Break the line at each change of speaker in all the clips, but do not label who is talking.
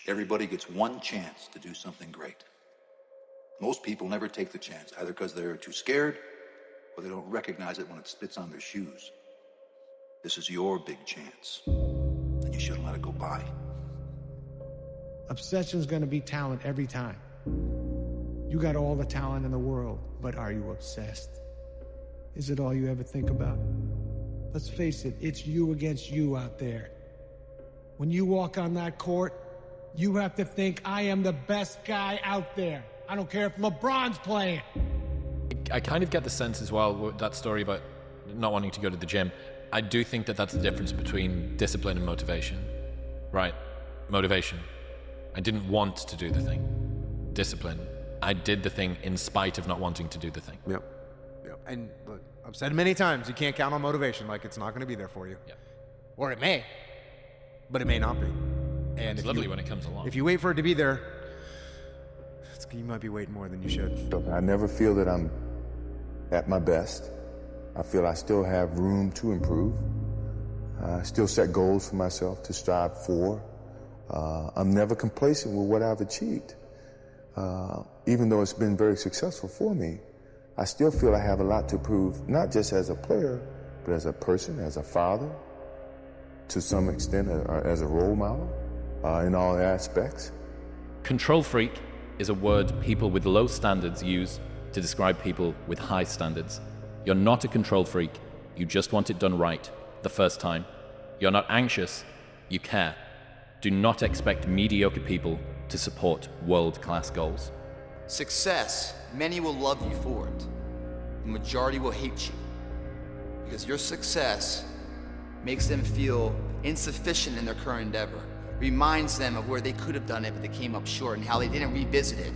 Everybody gets one chance to do something great. Most people never take the chance, either because they're too scared or they don't recognize it when it spits on their shoes. This is your big chance, and you shouldn't let it go by.
Obsession's gonna be talent every time. You got all the talent in the world, but are you obsessed? Is it all you ever think about? Let's face it, it's you against you out there. When you walk on that court, you have to think, I am the best guy out there. I don't care if LeBron's playing.
I kind of get the sense as well with that story about not wanting to go to the gym. I do think that that's the difference between discipline and motivation. Right, motivation. I didn't want to do the thing. Discipline. I did the thing in spite of not wanting to do the thing.
Yep. And look, I've said many times, you can't count on motivation. Like, it's not going to be there for you.
Yep.
Or it may, but it may not be. And
it's lovely when it comes along.
If you wait for it to be there, you might be waiting more than you should.
I never feel that I'm at my best. I feel I still have room to improve. I still set goals for myself to strive for. I'm never complacent with what I've achieved. Even though it's been very successful for me, I still feel I have a lot to prove, not just as a player, but as a person, as a father, to some extent, as a role model, in all aspects.
Control freak is a word people with low standards use to describe people with high standards. You're not a control freak, you just want it done right the first time. You're not anxious, you care. Do not expect mediocre people to support world-class goals.
Success, many will love you for it. The majority will hate you. Because your success makes them feel insufficient in their current endeavor. Reminds them of where they could have done it, but they came up short, and how they didn't revisit it.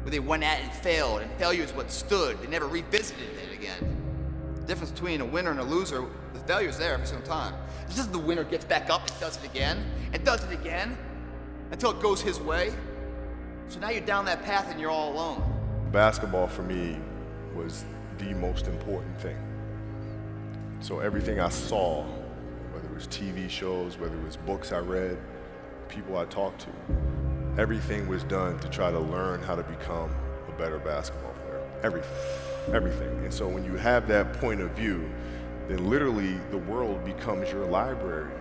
Where they went at it and failed, and failure is what stood. They never revisited it again. The difference between a winner and a loser, the failure's there every single time. It's just the winner gets back up and does it again, until it goes his way. So now you're down that path and you're all alone.
Basketball for me was the most important thing. So everything I saw, whether it was TV shows, whether it was books I read, people I talked to, everything was done to try to learn how to become a better basketball player. Everything. And so when you have that point of view, then literally the world becomes your library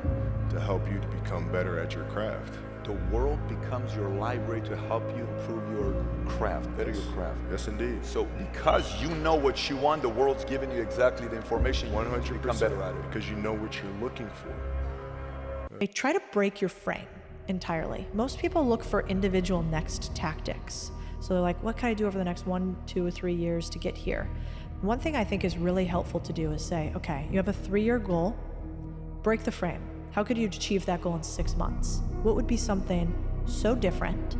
to help you to become better at your craft.
The world becomes your library to help you improve your craft, better your craft.
Yes, indeed.
So because you know what you want, the world's giving you exactly the information
100%,
to become better at it.
Because you know what you're looking for.
They try to break your frame entirely. Most people look for individual next tactics. So they're like, what can I do over the next 1, 2, or 3 years to get here? One thing I think is really helpful to do is say, okay, you have a 3-year goal, break the frame. How could you achieve that goal in 6 months? What would be something so different,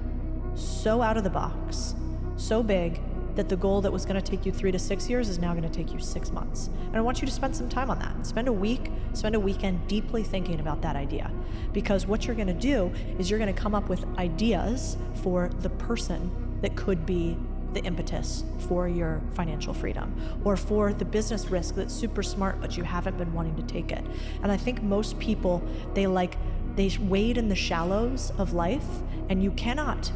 so out of the box, so big, that the goal that was gonna take you 3 to 6 years is now gonna take you 6 months? And I want you to spend some time on that. Spend a weekend deeply thinking about that idea. Because what you're gonna do is you're gonna come up with ideas for the person that could be the impetus for your financial freedom, or for the business risk that's super smart but you haven't been wanting to take it. And I think most people, they wade in the shallows of life, and you cannot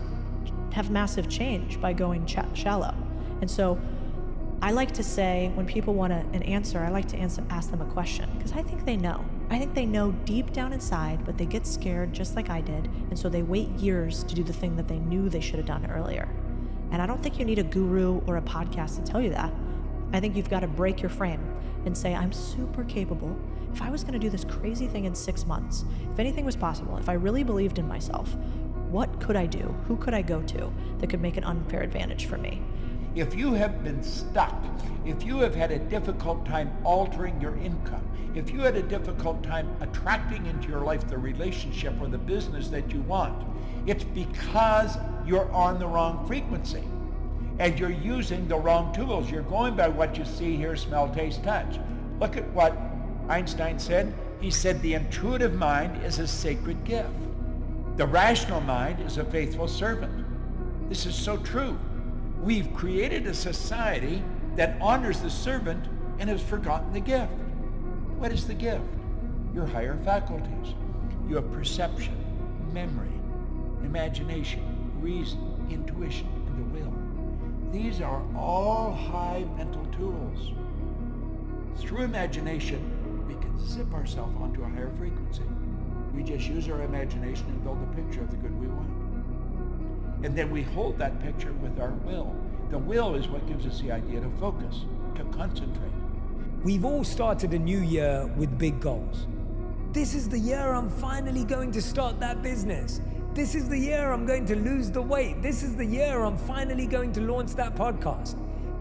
have massive change by going shallow. And so I like to say, when people want an answer, I like to ask them a question, because I think they know. I think they know deep down inside, but they get scared just like I did, and so they wait years to do the thing that they knew they should have done earlier. And I don't think you need a guru or a podcast to tell you that. I think you've got to break your frame and say, I'm super capable. If I was going to do this crazy thing in 6 months, if anything was possible, if I really believed in myself, what could I do? Who could I go to that could make an unfair advantage for me?
If you have been stuck, if you have had a difficult time altering your income, if you had a difficult time attracting into your life the relationship or the business that you want, it's because you're on the wrong frequency and you're using the wrong tools. You're going by what you see, hear, smell, taste, touch. Look at what Einstein said. He said the intuitive mind is a sacred gift. The rational mind is a faithful servant. This is so true. We've created a society that honors the servant and has forgotten the gift. What is the gift? Your higher faculties. You have perception, memory, imagination, reason, intuition, and the will. These are all high mental tools. Through imagination, we can zip ourselves onto a higher frequency. We just use our imagination and build a picture of the good we want. And then we hold that picture with our will. The will is what gives us the idea to focus, to concentrate.
We've all started a new year with big goals. This is the year I'm finally going to start that business. This is the year I'm going to lose the weight. This is the year I'm finally going to launch that podcast.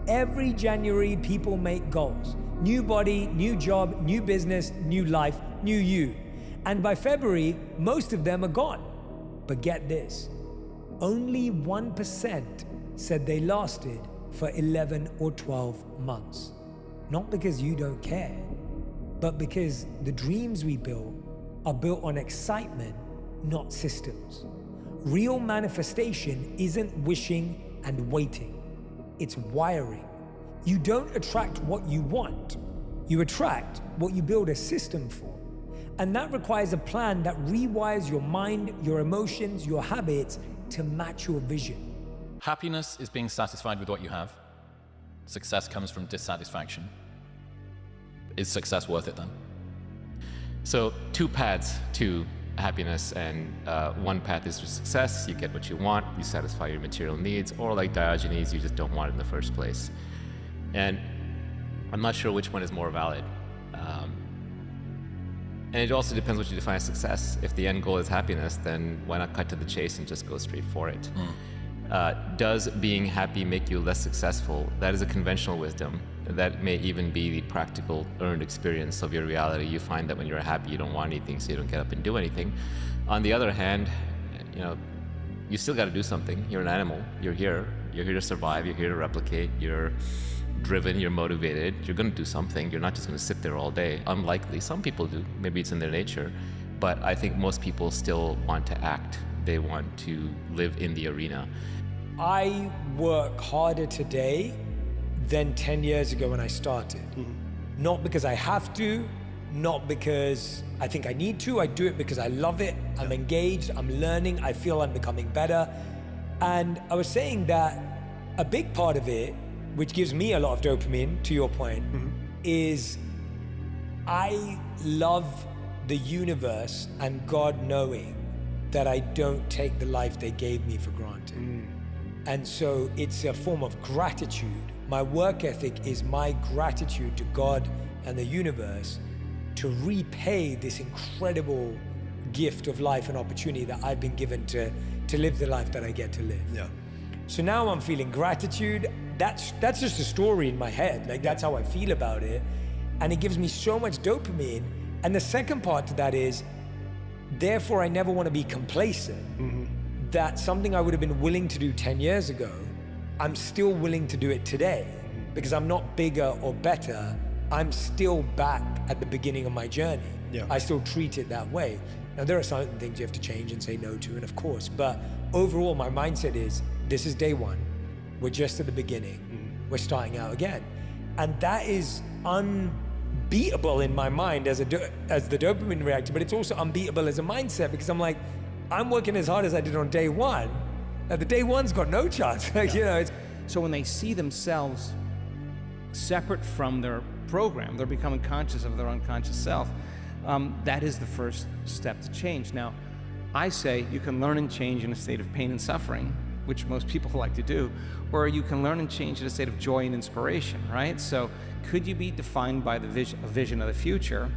Every January, people make goals. New body, new job, new business, new life, new you. And by February, most of them are gone. But get this, only 1% said they lasted for 11 or 12 months. Not because you don't care, but because the dreams we build are built on excitement, not systems. Real manifestation isn't wishing and waiting. It's wiring. You don't attract what you want. You attract what you build a system for. And that requires a plan that rewires your mind, your emotions, your habits to match your vision.
Happiness is being satisfied with what you have. Success comes from dissatisfaction. Is success worth it then?
So 2 paths to happiness, and one path is to success. You get what you want, you satisfy your material needs, or like Diogenes, you just don't want it in the first place. And I'm not sure which one is more valid. And it also depends what you define as success. If the end goal is happiness, then why not cut to the chase and just go straight for it? Does being happy make you less successful? That is a conventional wisdom. That may even be the practical earned experience of your reality. You find that when you're happy, you don't want anything, so you don't get up and do anything. On the other hand, you still got to do something. You're an animal. You're here to survive. You're here to replicate. You're driven. You're motivated. You're going to do something. You're not just going to sit there all day. Unlikely. Some people do. Maybe it's in their nature. But I think most people still want to act. They want to live in the arena.
I work harder today than 10 years ago when I started. Not because I have to, not because I think I need to. I do it because I love it. I'm engaged, I'm learning, I feel I'm becoming better. And I was saying that a big part of it, which gives me a lot of dopamine, to your point, is I love the universe and God knowing that I don't take the life they gave me for granted. And so it's a form of gratitude. My work ethic is my gratitude to God and the universe to repay this incredible gift of life and opportunity that I've been given to live the life that I get to live.
Yeah.
So now I'm feeling gratitude. That's just a story in my head. Like, that's how I feel about it. And it gives me so much dopamine. And the second part to that is, therefore I never want to be complacent. That something I would have been willing to do 10 years ago, I'm still willing to do it today because I'm not bigger or better. I'm still back at the beginning of my journey.
Yeah.
I still treat it that way. Now, there are certain things you have to change and say no to, and of course, but overall, my mindset is, this is day one. We're just at the beginning. We're starting out again. And that is unbeatable in my mind as the dopamine reactor, but it's also unbeatable as a mindset because I'm like, I'm working as hard as I did on day one. Now, the day one's got no chance.
So when they see themselves separate from their program, they're becoming conscious of their unconscious self. That is the first step to change. Now, I say you can learn and change in a state of pain and suffering, which most people like to do, or you can learn and change in a state of joy and inspiration, right? So could you be defined by a vision of the future?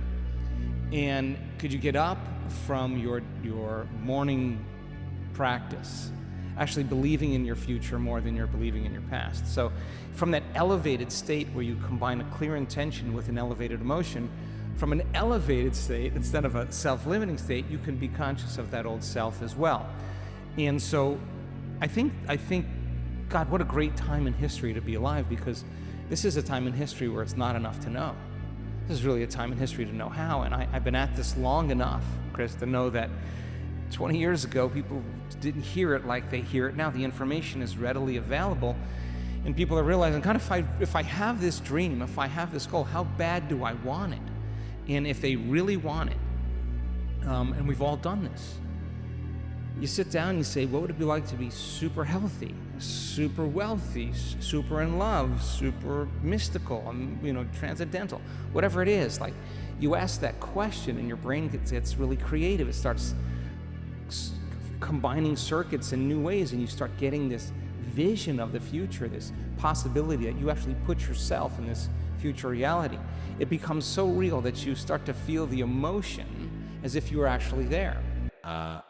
And could you get up from your morning practice, actually believing in your future more than you're believing in your past? So from that elevated state where you combine a clear intention with an elevated emotion, from an elevated state, instead of a self-limiting state, you can be conscious of that old self as well. And so I think, God, what a great time in history to be alive, because this is a time in history where it's not enough to know. This is really a time in history to know how. And I've been at this long enough, Chris, to know that 20 years ago, people didn't hear it like they hear it now. The information is readily available. And people are realizing, kind of, if I have this dream, if I have this goal, how bad do I want it? And if they really want it, and we've all done this, you sit down and you say, what would it be like to be super healthy, super wealthy, super in love, super mystical, and transcendental, whatever it is. Like, you ask that question and your brain gets really creative. It starts combining circuits in new ways, and you start getting this vision of the future, this possibility that you actually put yourself in this future reality. It becomes so real that you start to feel the emotion as if you were actually there.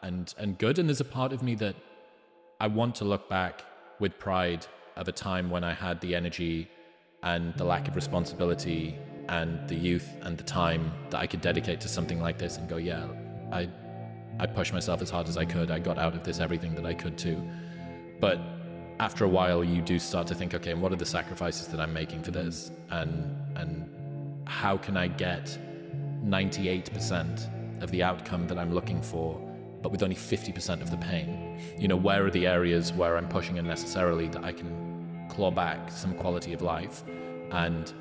And good. And there's a part of me that I want to look back with pride of a time when I had the energy and the lack of responsibility and the youth and the time that I could dedicate to something like this and go, yeah, I pushed myself as hard as I could. I got out of this everything that I could too. But after a while, you do start to think, okay, and what are the sacrifices that I'm making for this? And how can I get 98% of the outcome that I'm looking for, but with only 50% of the pain? Where are the areas where I'm pushing unnecessarily that I can claw back some quality of life? And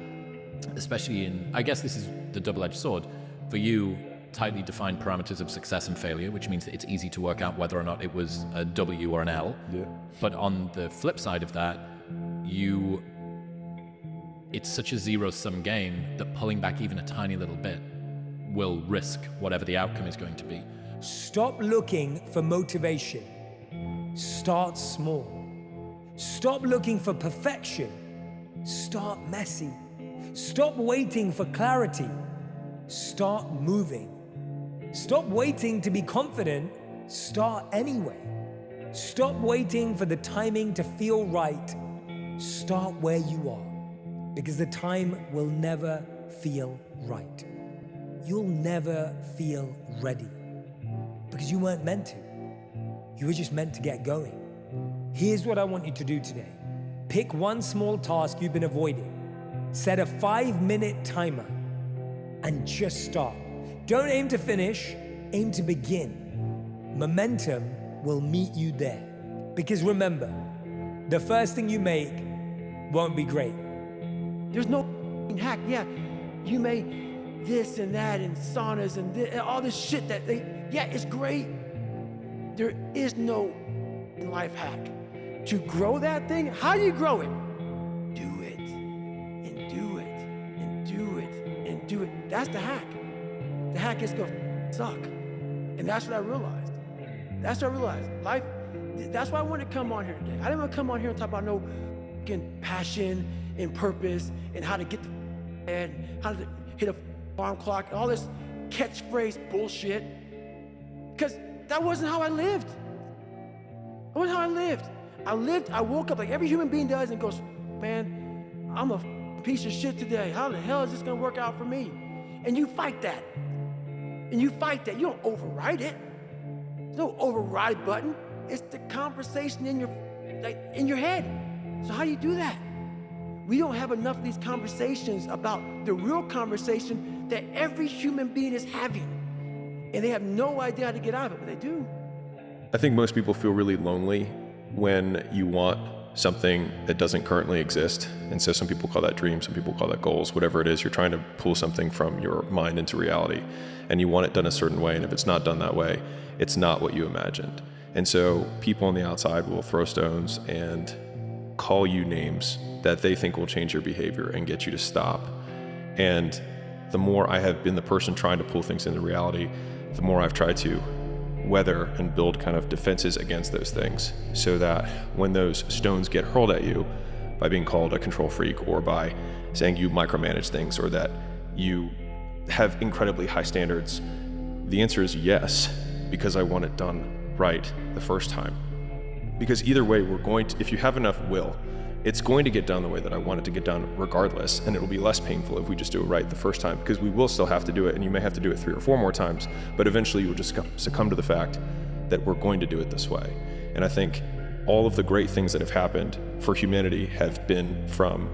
especially I guess this is the double-edged sword. For you, tightly defined parameters of success and failure, which means that it's easy to work out whether or not it was a W or an L.
Yeah.
But on the flip side of that, it's such a zero-sum game that pulling back even a tiny little bit will risk whatever the outcome is going to be.
Stop looking for motivation. Start small. Stop looking for perfection. Start messy. Stop waiting for clarity. Start moving. Stop waiting to be confident. Start anyway. Stop waiting for the timing to feel right. Start where you are, because the time will never feel right. You'll never feel ready, because you weren't meant to. You were just meant to get going. Here's what I want you to do today. Pick one small task you've been avoiding. Set a 5-minute timer and just start. Don't aim to finish, aim to begin. Momentum will meet you there. Because remember, the first thing you make won't be great.
There's no hack. Yeah, you may this and that and saunas and all this shit it's great. There is no life hack. To grow that thing, how do you grow it? Do it, and do it, and do it, and do it. That's the hack. The hack is gonna suck. And that's what I realized. Life, that's why I wanted to come on here today. I didn't want to come on here and talk about no passion and purpose and how to get the head, how to hit a alarm clock, and all this catchphrase bullshit. Because that wasn't how I lived. That wasn't how I lived. I woke up like every human being does and goes, man, I'm a piece of shit today. How the hell is this gonna work out for me? And you fight that. You don't override it. There's no override button. It's the conversation in your head. So how do you do that? We don't have enough of these conversations about the real conversation that every human being is having. And they have no idea how to get out of it, but they do.
I think most people feel really lonely when you want something that doesn't currently exist. And so some people call that dreams, some people call that goals, whatever it is. You're trying to pull something from your mind into reality, and you want it done a certain way. And if it's not done that way, it's not what you imagined. And so people on the outside will throw stones and call you names that they think will change your behavior and get you to stop. And the more I have been the person trying to pull things into reality, the more I've tried to weather and build kind of defenses against those things, so that when those stones get hurled at you by being called a control freak, or by saying you micromanage things, or that you have incredibly high standards, the answer is yes, because I want it done right the first time. Because either way, if you have enough will, it's going to get done the way that I want it to get done regardless, and it'll be less painful if we just do it right the first time, because we will still have to do it, and you may have to do it 3 or 4 more times, but eventually you will just succumb to the fact that we're going to do it this way. And I think all of the great things that have happened for humanity have been from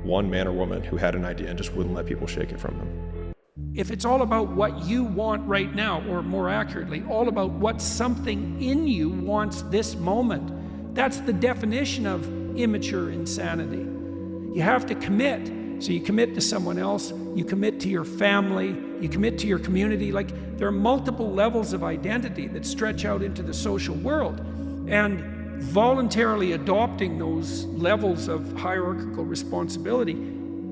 one man or woman who had an idea and just wouldn't let people shake it from them.
If it's all about what you want right now, or more accurately, all about what something in you wants this moment, that's the definition of immature insanity. You have to commit. So you commit to someone else, you commit to your family, you commit to your community. Like, there are multiple levels of identity that stretch out into the social world. And voluntarily adopting those levels of hierarchical responsibility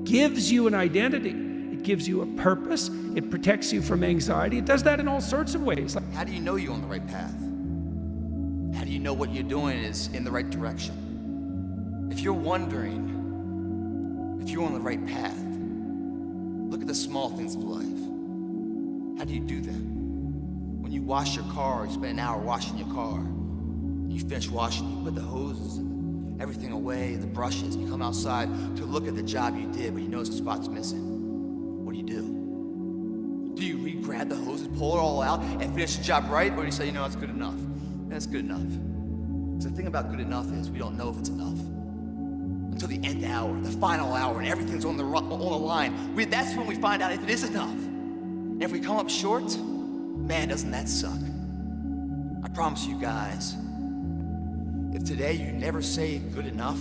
gives you an identity. It gives you a purpose. It protects you from anxiety. It does that in all sorts of ways.
How do you know you're on the right path? How do you know what you're doing is in the right direction? If you're wondering if you're on the right path, look at the small things of life. How do you do that? When you wash your car, you spend an hour washing your car. You finish washing, you put the hoses and everything away, the brushes, you come outside to look at the job you did, but you notice the spot's missing. What do you do? Do you re-grab the hoses, pull it all out, and finish the job right? Or do you say, that's good enough? That's good enough. Because the thing about good enough is we don't know if it's enough. Until the end hour, the final hour, and everything's on the line. That's when we find out if it is enough. And if we come up short, man, doesn't that suck? I promise you guys, if today you never say good enough,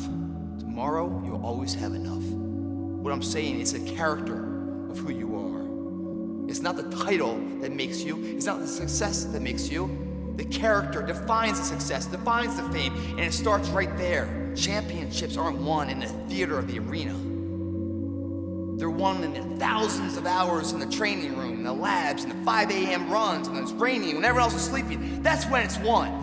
tomorrow you'll always have enough. What I'm saying is the character of who you are. It's not the title that makes you. It's not the success that makes you. The character defines the success, defines the fame, and it starts right there. Championships aren't won in the theater or the arena. They're won in the thousands of hours in the training room, in the labs, in the 5 a.m. runs, and it's raining, when everyone else is sleeping. That's when it's won.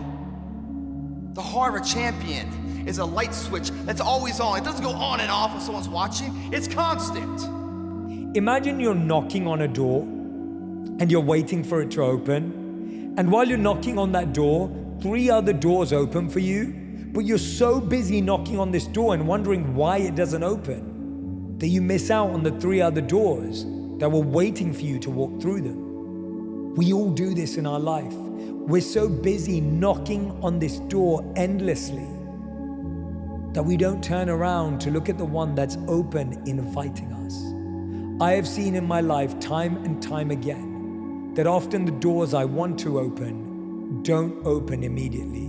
The heart of a champion is a light switch that's always on. It doesn't go on and off when someone's watching. It's constant.
Imagine you're knocking on a door and you're waiting for it to open. And while you're knocking on that door, 3 other doors open for you, but you're so busy knocking on this door and wondering why it doesn't open that you miss out on the 3 other doors that were waiting for you to walk through them. We all do this in our life. We're so busy knocking on this door endlessly that we don't turn around to look at the one that's open, inviting us. I have seen in my life time and time again that often the doors I want to open don't open immediately.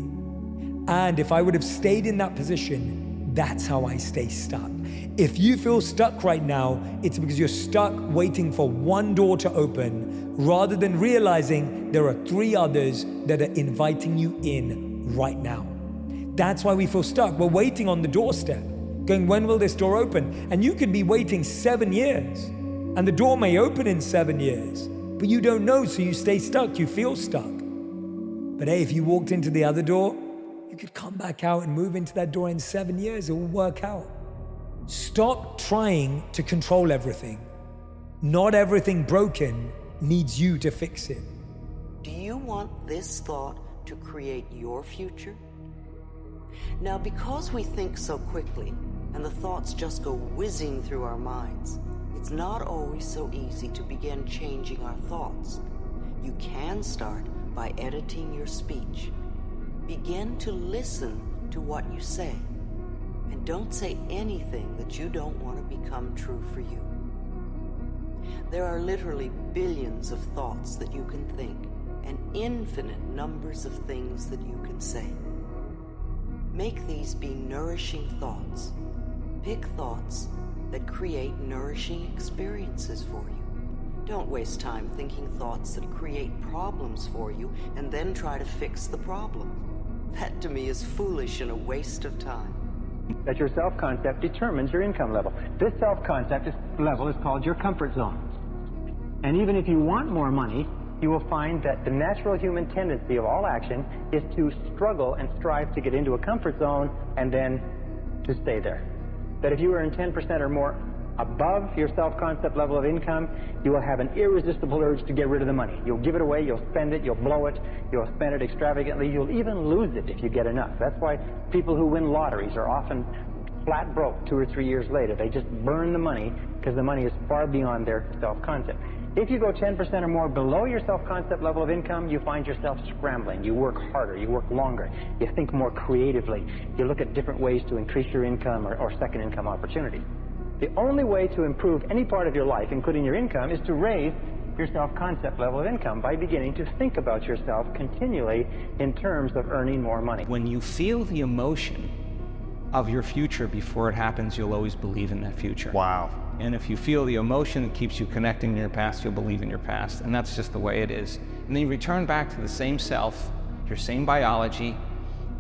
And if I would have stayed in that position, that's how I stay stuck. If you feel stuck right now, it's because you're stuck waiting for one door to open rather than realizing there are 3 others that are inviting you in right now. That's why we feel stuck. We're waiting on the doorstep, going, when will this door open? And you could be waiting 7 years, and the door may open in 7 years, but you don't know, so you stay stuck, you feel stuck. But hey, if you walked into the other door, you could come back out and move into that door in 7 years, it will work out. Stop trying to control everything. Not everything broken needs you to fix it.
Do you want this thought to create your future? Now, because we think so quickly and the thoughts just go whizzing through our minds, it's not always so easy to begin changing our thoughts. You can start by editing your speech. Begin to listen to what you say, and don't say anything that you don't want to become true for you. There are literally billions of thoughts that you can think, and infinite numbers of things that you can say. Make these be nourishing thoughts. Pick thoughts that create nourishing experiences for you. Don't waste time thinking thoughts that create problems for you and then try to fix the problem. That to me is foolish and a waste of time.
That your self-concept determines your income level. This self-concept level is called your comfort zone. And even if you want more money, you will find that the natural human tendency of all action is to struggle and strive to get into a comfort zone and then to stay there. That if you earn 10% or more above your self-concept level of income, you will have an irresistible urge to get rid of the money. You'll give it away, you'll spend it, you'll blow it, you'll spend it extravagantly, you'll even lose it if you get enough. That's why people who win lotteries are often flat broke 2 or 3 years later. They just burn the money because the money is far beyond their self-concept. If you go 10% or more below your self-concept level of income, you find yourself scrambling. You work harder, you work longer, you think more creatively, you look at different ways to increase your income or second income opportunities. The only way to improve any part of your life, including your income, is to raise your self-concept level of income by beginning to think about yourself continually in terms of earning more money.
When you feel the emotion of your future before it happens, you'll always believe in that future.
Wow.
And if you feel the emotion that keeps you connecting in your past, you'll believe in your past. And that's just the way it is. And then you return back to the same self, your same biology,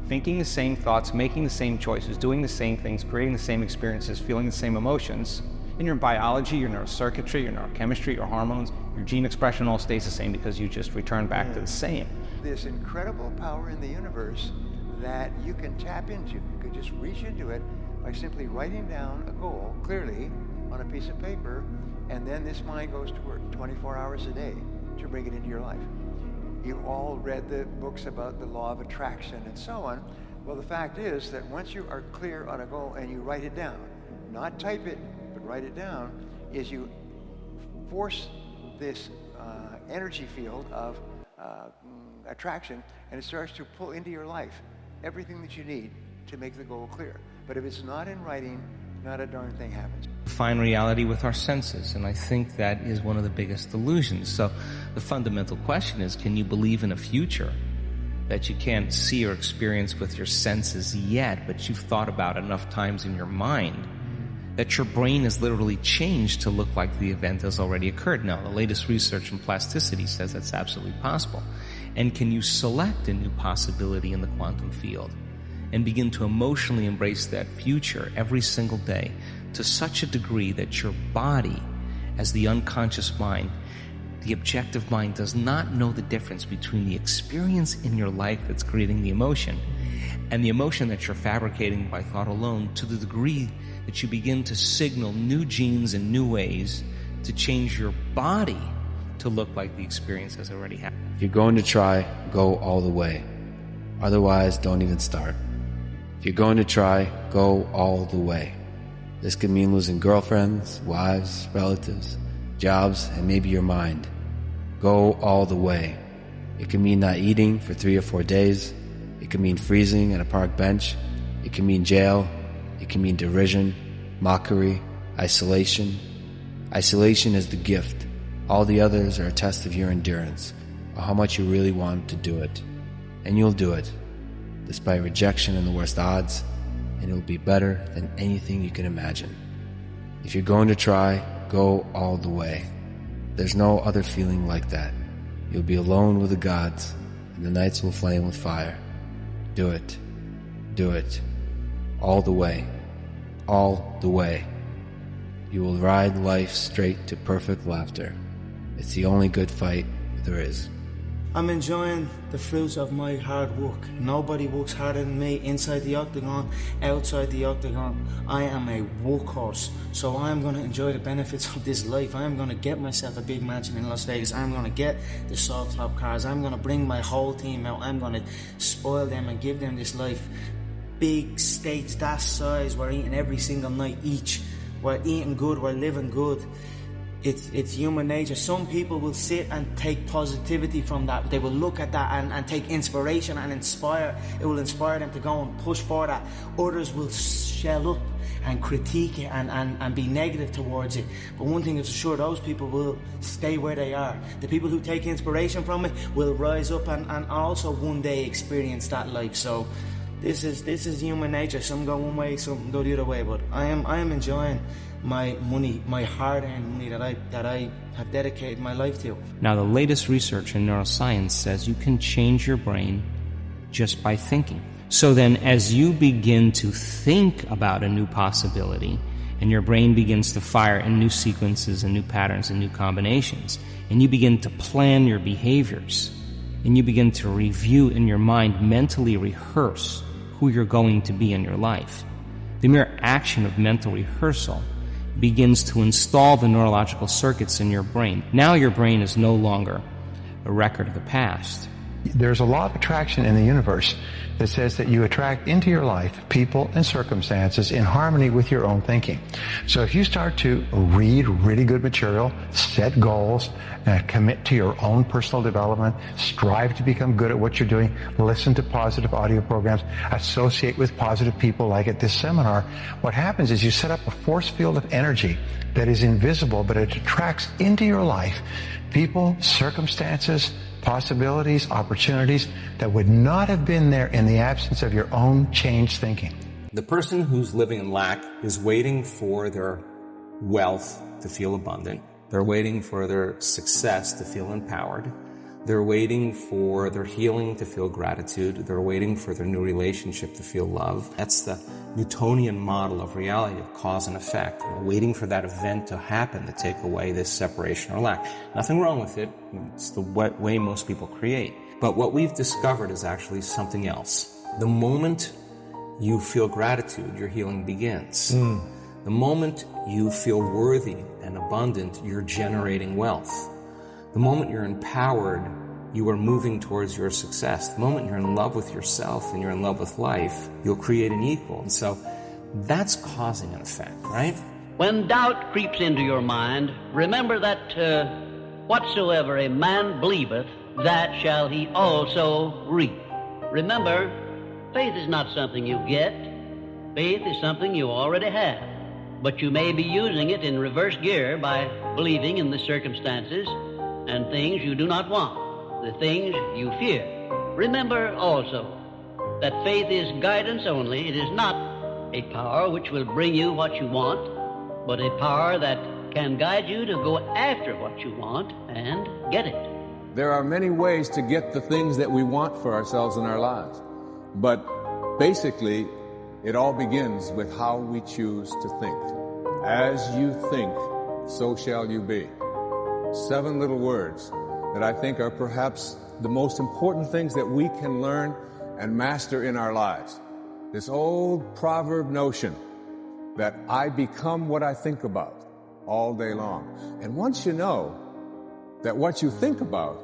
thinking the same thoughts, making the same choices, doing the same things, creating the same experiences, feeling the same emotions. In your biology, your neurocircuitry, your neurochemistry, your hormones, your gene expression all stays the same because you just return back to the same.
This incredible power in the universe that you can tap into. You can just reach into it by simply writing down a goal clearly on a piece of paper, and then this mind goes to work 24 hours a day to bring it into your life. You've all read the books about the law of attraction and so on. Well, the fact is that once you are clear on a goal and you write it down, not type it, but write it down, is you force this energy field of attraction, and it starts to pull into your life everything that you need to make the goal clear. But if it's not in writing, not a darn thing happens.
Define reality with our senses, and I think that is one of the biggest illusions. So the fundamental question is, can you believe in a future that you can't see or experience with your senses yet, but you've thought about enough times in your mind that your brain has literally changed to look like the event has already occurred? Now, the latest research in plasticity says that's absolutely possible. And can you select a new possibility in the quantum field and begin to emotionally embrace that future every single day to such a degree that your body, as the unconscious mind, the objective mind, does not know the difference between the experience in your life that's creating the emotion and the emotion that you're fabricating by thought alone, to the degree that you begin to signal new genes and new ways to change your body to look like the experience has already happened.
If you're going to try, go all the way. Otherwise, don't even start. If you're going to try, go all the way. This could mean losing girlfriends, wives, relatives, jobs, and maybe your mind. Go all the way. It could mean not eating for 3 or 4 days. It could mean freezing at a park bench. It can mean jail. It can mean derision, mockery, isolation. Isolation is the gift. All the others are a test of your endurance, or how much you really want to do it. And you'll do it, despite rejection and the worst odds, and it'll be better than anything you can imagine. If you're going to try, go all the way. There's no other feeling like that. You'll be alone with the gods, and the nights will flame with fire. Do it. Do it. All the way. All the way. You will ride life straight to perfect laughter. It's the only good fight there is.
I'm enjoying the fruits of my hard work. Nobody works harder than me inside the octagon, outside the octagon. I am a workhorse, so I'm going to enjoy the benefits of this life. I'm going to get myself a big mansion in Las Vegas. I'm going to get the soft top cars. I'm going to bring my whole team out. I'm going to spoil them and give them this life. Big steaks that size, we're eating every single night each. We're eating good, we're living good. It's human nature. Some people will sit and take positivity from that. They will look at that and take inspiration and inspire. It will inspire them to go and push for that. Others will shell up and critique it and be negative towards it. But one thing is for sure, those people will stay where they are. The people who take inspiration from it will rise up and also one day experience that life. So this is human nature. Some go one way, some go the other way. But I am enjoying my money, my hard-earned money that I have dedicated my life to.
Now, the latest research in neuroscience says you can change your brain just by thinking. So then, as you begin to think about a new possibility, and your brain begins to fire in new sequences and new patterns and new combinations, and you begin to plan your behaviors, and you begin to review in your mind, mentally rehearse who you're going to be in your life. The mere action of mental rehearsal begins to install the neurological circuits in your brain. Now your brain is no longer a record of the past.
There's a law of attraction in the universe that says that you attract into your life people and circumstances in harmony with your own thinking. So if you start to read really good material, set goals, commit to your own personal development, strive to become good at what you're doing, listen to positive audio programs, associate with positive people like at this seminar, what happens is you set up a force field of energy that is invisible, but it attracts into your life people, circumstances, possibilities, opportunities that would not have been there in the absence of your own changed thinking.
The person who's living in lack is waiting for their
wealth to feel abundant. They're waiting for their success to feel empowered. They're waiting for their healing to feel gratitude. They're waiting for their new relationship to feel love. That's the Newtonian model of reality, of cause and effect. We're waiting for that event to happen to take away this separation or lack. Nothing wrong with it. It's the way most people create. But what we've discovered is actually something else. The moment you feel gratitude, your healing begins. The moment you feel worthy and abundant, you're generating wealth. The moment you're empowered, you are moving towards your success. The moment you're in love with yourself and you're in love with life, you'll create an equal. And so that's causing an effect, right?
When doubt creeps into your mind, remember that whatsoever a man believeth, that shall he also reap. Remember, faith is not something you get. Faith is something you already have. But you may be using it in reverse gear by believing in the circumstances and things you do not want, the things you fear. Remember also that faith is guidance only. It is not a power which will bring you what you want, but a power that can guide you to go after what you want and get it.
There are many ways to get the things that we want for ourselves in our lives. But basically, it all begins with how we choose to think. As you think, so shall you be. 7 little words that I think are perhaps the most important things that we can learn and master in our lives. This old proverb notion that I become what I think about all day long. And once you know that what you think about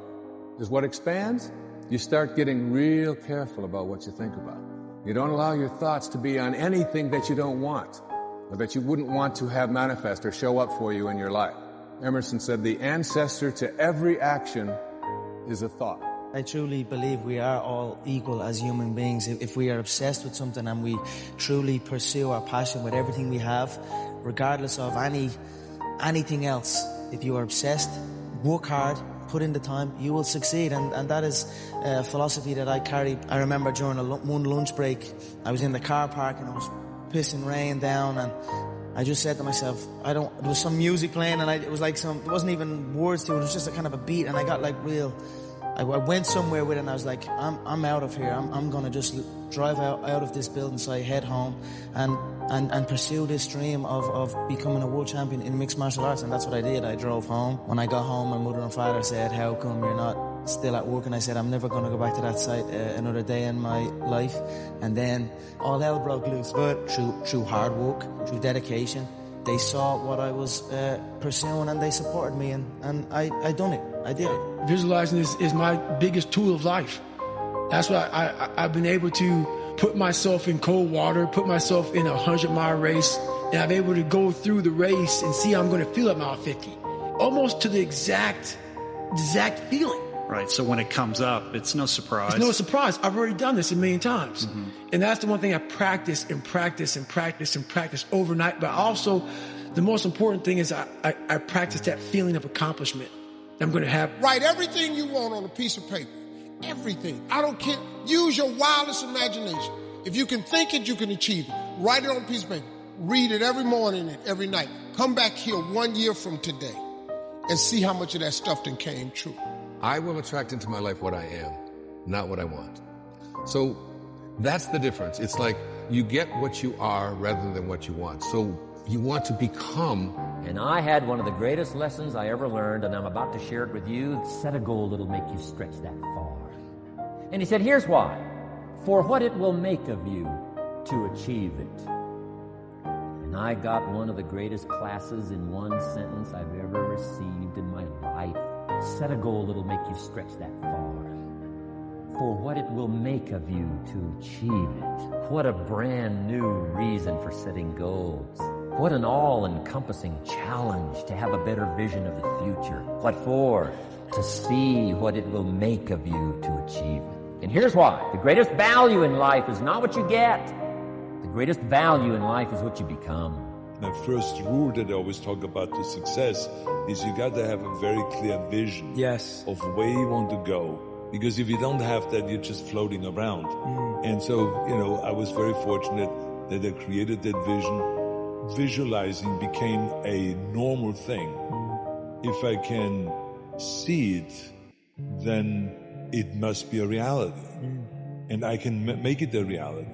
is what expands, you start getting real careful about what you think about. You don't allow your thoughts to be on anything that you don't want, or that you wouldn't want to have manifest or show up for you in your life. Emerson said, the ancestor to every action is a thought.
I truly believe we are all equal as human beings. If we are obsessed with something and we truly pursue our passion with everything we have, regardless of anything else, if you are obsessed, work hard, put in the time, you will succeed. And that is a philosophy that I carry. I remember during one lunch break, I was in the car park and it was pissing rain down, and I just said to myself, there was some music playing, and it was like there wasn't even words to it, it was just a kind of a beat, and I got like I went somewhere with it, and I was like, I'm out of here, I'm gonna just drive out of this building. So I head home and pursue this dream of becoming a world champion in mixed martial arts, and that's what I did. I drove home. When I got home, my mother and father said, how come you're not still at work? And I said, I'm never going to go back to that site another day in my life. And then all hell broke loose. But through hard work, through dedication, they saw what I was pursuing, and they supported me, and I done it. I did it.
Visualizing is my biggest tool of life. That's why I've been able to put myself in cold water, put myself in a 100-mile race, and I'm able to go through the race and see how I'm going to feel at mile 50. Almost to the exact feeling.
Right, so when it comes up, it's no surprise.
It's no surprise. I've already done this a million times. Mm-hmm. And that's the one thing I practice and practice and practice and practice overnight. But also, the most important thing is I practice that feeling of accomplishment that I'm going to have.
Write everything you want on a piece of paper. Everything. I don't care. Use your wildest imagination. If you can think it, you can achieve it. Write it on a piece of paper. Read it every morning and every night. Come back here 1 year from today and see how much of that stuff then came true.
I will attract into my life what I am, not what I want. So that's the difference. It's like you get what you are rather than what you want. So you want to become.
And I had one of the greatest lessons I ever learned, and I'm about to share it with you. Set a goal that'll make you stretch that far. And he said, here's why. For what it will make of you to achieve it. And I got one of the greatest classes in one sentence I've ever received in my life. Set a goal that'll make you stretch that far. For what it will make of you to achieve it. What a brand new reason for setting goals. What an all-encompassing challenge to have a better vision of the future. What for? To see what it will make of you to achieve it. And here's why. The greatest value in life is not what you get. The greatest value in life is what you become.
My first rule that I always talk about to success is you got to have a very clear vision of where you want to go. Because if you don't have that, you're just floating around. And so, I was very fortunate that I created that vision, visualizing became a normal thing. If I can see it, then it must be a reality. And I can make it a reality.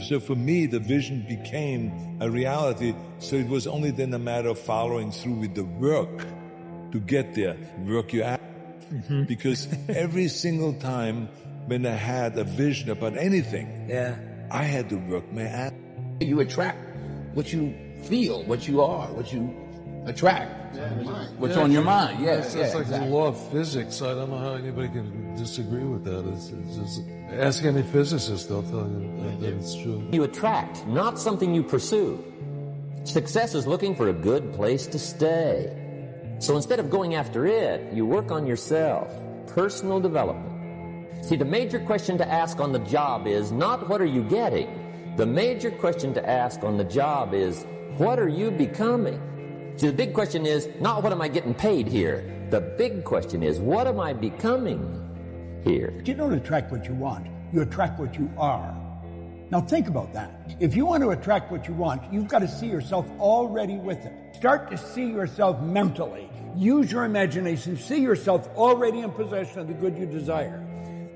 So for me, the vision became a reality. So it was only then a matter of following through with the work to get there. Work your ass. Because every single time when I had a vision about anything, I had to work my ass.
You attract what you feel, what you are, what you attract. What's on your mind.
It's like the law of physics. I don't know how anybody can disagree with that. It's just, ask any physicist, they'll tell you that it's true.
You attract, not something you pursue. Success is looking for a good place to stay. So instead of going after it, you work on yourself. Personal development. See, the major question to ask on the job is not what are you getting? The major question to ask on the job is what are you becoming? See, the big question is not what am I getting paid here? The big question is what am I becoming here?
You don't attract what you want. You attract what you are. Now think about that. If you want to attract what you want, you've got to see yourself already with it. Start to see yourself mentally. Use your imagination. See yourself already in possession of the good you desire.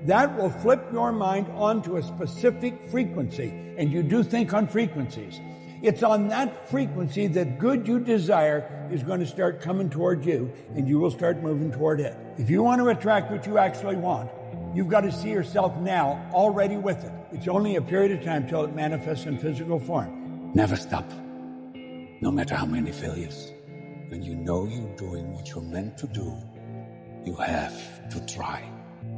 That will flip your mind onto a specific frequency, and you do think on frequencies. It's on that frequency that good you desire is going to start coming toward you, and you will start moving toward it. If you want to attract what you actually want, you've got to see yourself now already with it. It's only a period of time till it manifests in physical form.
Never stop. No matter how many failures. When you know you're doing what you're meant to do, you have to try.